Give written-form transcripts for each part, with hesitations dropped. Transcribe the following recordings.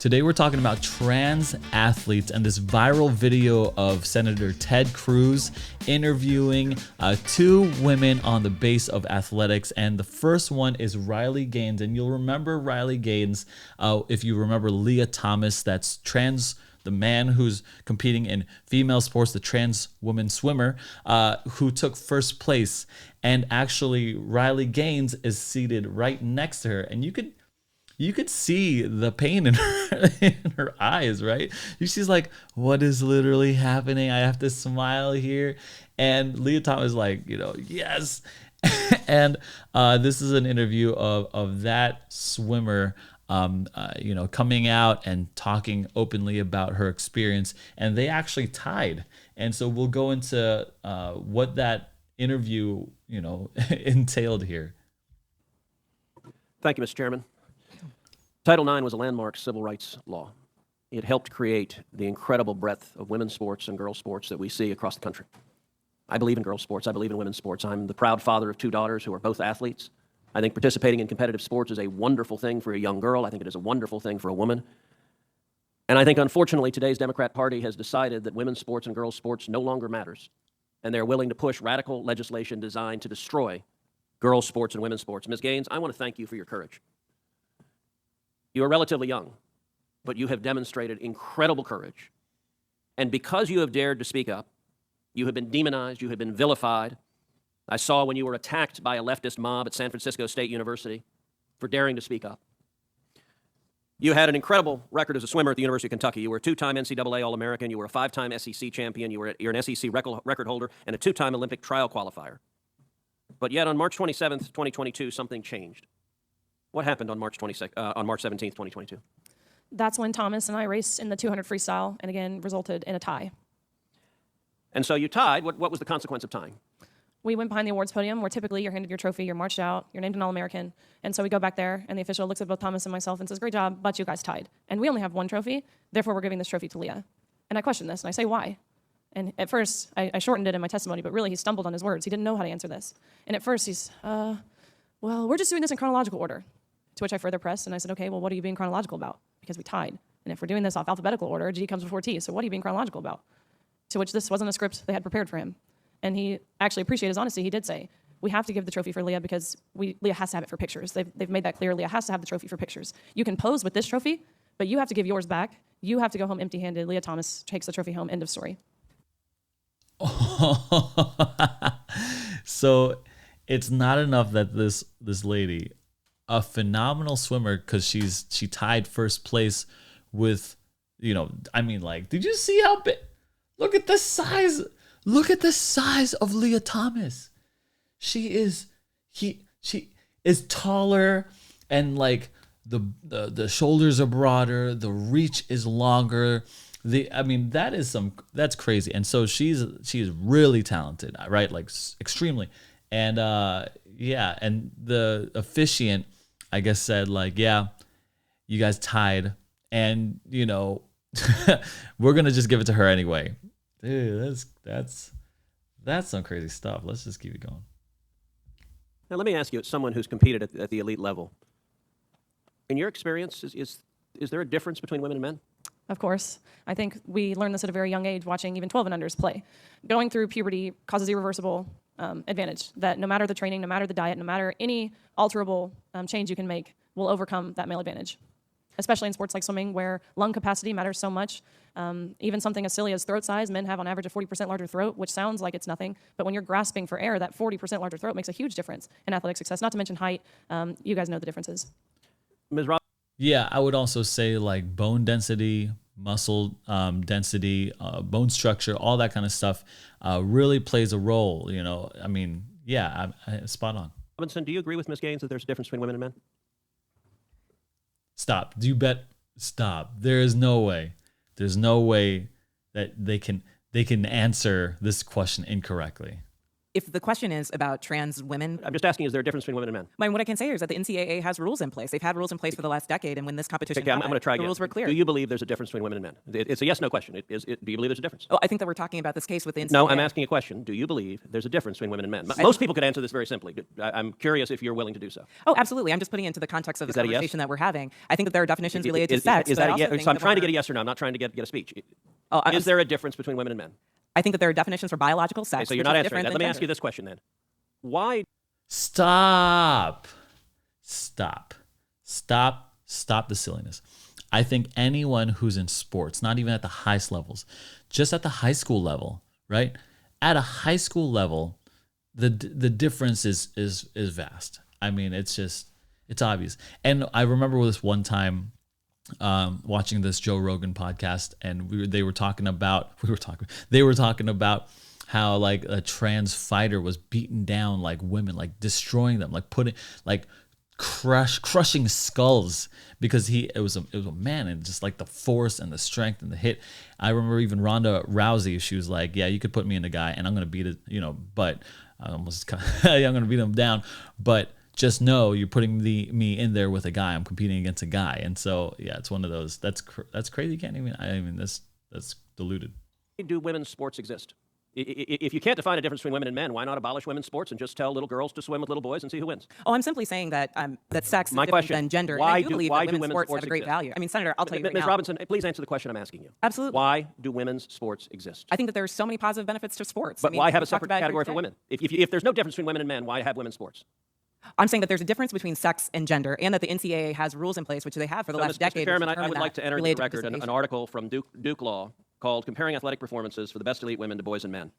Today we're talking about trans athletes and this viral video of Senator Ted Cruz interviewing two women on the base of athletics. And the first one is Riley Gaines. And you'll remember Riley Gaines if you remember Leah Thomas, that's trans, the man who's competing in female sports, the trans woman swimmer, who took first place. And actually Riley Gaines is seated right next to her. And you could see the pain in her eyes, right? She's like, what is literally happening? I have to smile here. And Leah Thomas is like, yes. And this is an interview of that swimmer, coming out and talking openly about her experience. And they actually tied. And so we'll go into what that interview, entailed here. Thank you, Mr. Chairman. Title IX was a landmark civil rights law. It helped create the incredible breadth of women's sports and girls' sports that we see across the country. I believe in girls' sports. I believe in women's sports. I'm the proud father of two daughters who are both athletes. I think participating in competitive sports is a wonderful thing for a young girl. I think it is a wonderful thing for a woman. And I think, unfortunately, today's Democrat Party has decided that women's sports and girls' sports no longer matters. And they're willing to push radical legislation designed to destroy girls' sports and women's sports. Ms. Gaines, I want to thank you for your courage. You are relatively young, but you have demonstrated incredible courage. And because you have dared to speak up, you have been demonized, you have been vilified. I saw when you were attacked by a leftist mob at San Francisco State University for daring to speak up. You had an incredible record as a swimmer at the University of Kentucky. You were a two-time NCAA All-American, you were a five-time SEC champion, you're an SEC record holder, and a two-time Olympic trial qualifier. But yet on March 27th, 2022, something changed. What happened on March 17th, 2022? That's when Thomas and I raced in the 200 freestyle and again resulted in a tie. And so you tied. What was the consequence of tying? We went behind the awards podium where typically you're handed your trophy, you're marched out, you're named an All-American. And so we go back there and the official looks at both Thomas and myself and says, great job, but you guys tied. And we only have one trophy, therefore we're giving this trophy to Leah. And I question this and I say, why? And at first, I shortened it in my testimony, but really he stumbled on his words. He didn't know how to answer this. And at first he's, well, we're just doing this in chronological order. To which I further pressed, and I said, okay, well, what are you being chronological about? Because we tied. And if we're doing this off alphabetical order, G comes before T, so what are you being chronological about? To which this wasn't a script they had prepared for him. And he actually appreciated his honesty. He did say, we have to give the trophy for Leah because Leah has to have it for pictures. They've made that clear. Leah has to have the trophy for pictures. You can pose with this trophy, but you have to give yours back. You have to go home empty-handed. Leah Thomas takes the trophy home. End of story. So it's not enough that this lady, a phenomenal swimmer, because she tied first place with, did you see how big? Look at the size of Leah Thomas. She is taller, and like the shoulders are broader, the reach is longer. That's crazy. And so she's really talented, right? Like extremely. And and the officiant, I guess, said like, yeah, you guys tied, and we're gonna just give it to her anyway. Dude, that's some crazy stuff. Let's just keep it going. Now let me ask you, as someone who's competed at the elite level, in your experience, is there a difference between women and men? Of course. I think we learned this at a very young age watching even 12 and unders play. Going through puberty causes irreversible advantage that no matter the training, no matter the diet, no matter any alterable change you can make will overcome that male advantage, especially in sports like swimming where lung capacity matters so much. Even something as silly as throat size, men have on average a 40% larger throat, which sounds like it's nothing, but when you're grasping for air, that 40% larger throat makes a huge difference in athletic success, not to mention height. You guys know the differences. Ms. Rob. Yeah, I would also say like bone density, muscle density, bone structure, all that kind of stuff really plays a role. Spot on. Robinson, do you agree with Ms. Gaines that there's a difference between women and men? Stop. Do you bet? Stop. There is no way. There's no way that they can answer this question incorrectly. If the question is about trans women, I'm just asking, is there a difference between women and men? what I can say is that the NCAA has rules in place. They've had rules in place for the last decade, and when this competition Okay, I'm happened, going to try the again. rules were clear. Do you believe there's a difference between women and men? It's a yes/no question. Do you believe there's a difference? Oh, I think that we're talking about this case with the NCAA. No, I'm asking a question. Do you believe there's a difference between women and men? Most people could answer this very simply. I'm curious if you're willing to do so. Oh, absolutely. I'm just putting it into the context of the that a yes? conversation that we're having. I think that there are definitions related to Is sex. that but I a also yes? think So I'm that trying to we're- get a yes or no. I'm not trying to get a speech. Oh, Is there a difference between women and men? I think that there are definitions for biological sex. Okay, so you're which not is answering different that. than Let me gender. ask you this question then. Why Stop the silliness. I think anyone who's in sports, not even at the highest levels, just at the high school level, right? At a high school level, the difference is vast. I mean, it's obvious. And I remember this one time watching this Joe Rogan podcast, and they were talking about how like a trans fighter was beating down like women, like destroying them, like crushing skulls because it was a man, and just like the force and the strength and the hit. I remember even Ronda Rousey, she was like, yeah, you could put me in a guy and I'm gonna beat it, but I'm gonna beat him down, but just know you're putting me in there with a guy. I'm competing against a guy. And so yeah, it's one of those that's crazy. You can't even that's diluted. do women's sports exist? If you can't define a difference between women and men, why not abolish women's sports and just tell little girls to swim with little boys and see who wins? Oh, I'm simply saying that that sex is My different question, than gender. why and I do believe that women's sports have a exist? great value. I mean, Senator, I'll tell you right Ms. now. Robinson, please answer the question I'm asking you. Absolutely. Why do women's sports exist? I think that there's so many positive benefits to sports. But I mean, why have a we've talked separate about it category for today. women? If there's no difference between women and men, why have women's sports? I'm saying that there's a difference between sex and gender, and that the NCAA has rules in place, which they have for the last Mr. decade. Chairman, which I would determine like that to enter into related the record an participation. article from Duke Law called Comparing Athletic Performances for the Best Elite Women to Boys and Men.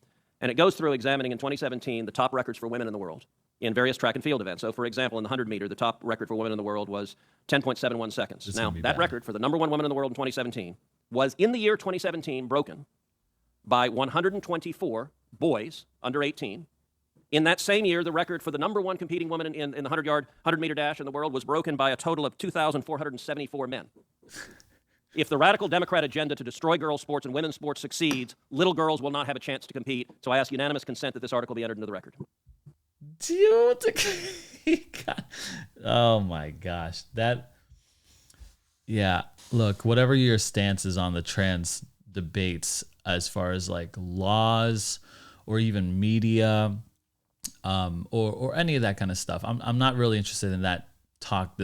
And it goes through examining in 2017 the top records for women in the world in various track and field events. So, for example, in the 100 meter, the top record for women in the world was 10.71 seconds. This is Now, gonna be that bad. record for the number one woman in the world in 2017 was, in the year 2017, broken by 124 boys under 18. In that same year, the record for the number one competing woman in the 100-meter dash in the world was broken by a total of 2,474 men. If the radical Democrat agenda to destroy girls' sports and women's sports succeeds, little girls will not have a chance to compete. So I ask unanimous consent that this article be entered into the record. Oh my gosh. Yeah, look, whatever your stance is on the trans debates as far as like laws or even media, or any of that kind of stuff, I'm not really interested in that talk,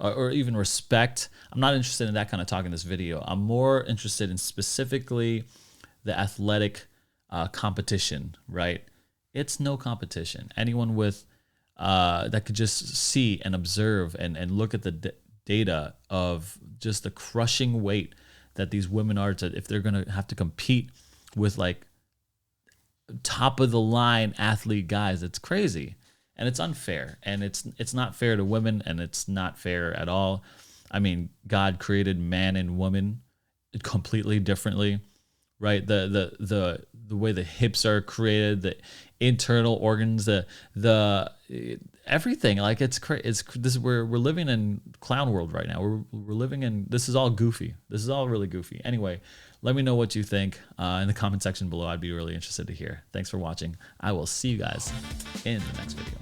or even respect. I'm not interested in that kind of talk in this video. I'm more interested in specifically the athletic competition, right? It's no competition. Anyone with that could just see and observe and look at the data of just the crushing weight that these women are if they're going to have to compete with like top of the line athlete guys. It's crazy. And it's unfair, and it's not fair to women, and it's not fair at all. I mean, God created man and woman completely differently, right? The way the hips are created, the internal organs, the everything. Like we're living in clown world right now. We're living in, this is all goofy. This is all really goofy. Anyway, let me know what you think in the comment section below. I'd be really interested to hear. Thanks for watching. I will see you guys in the next video.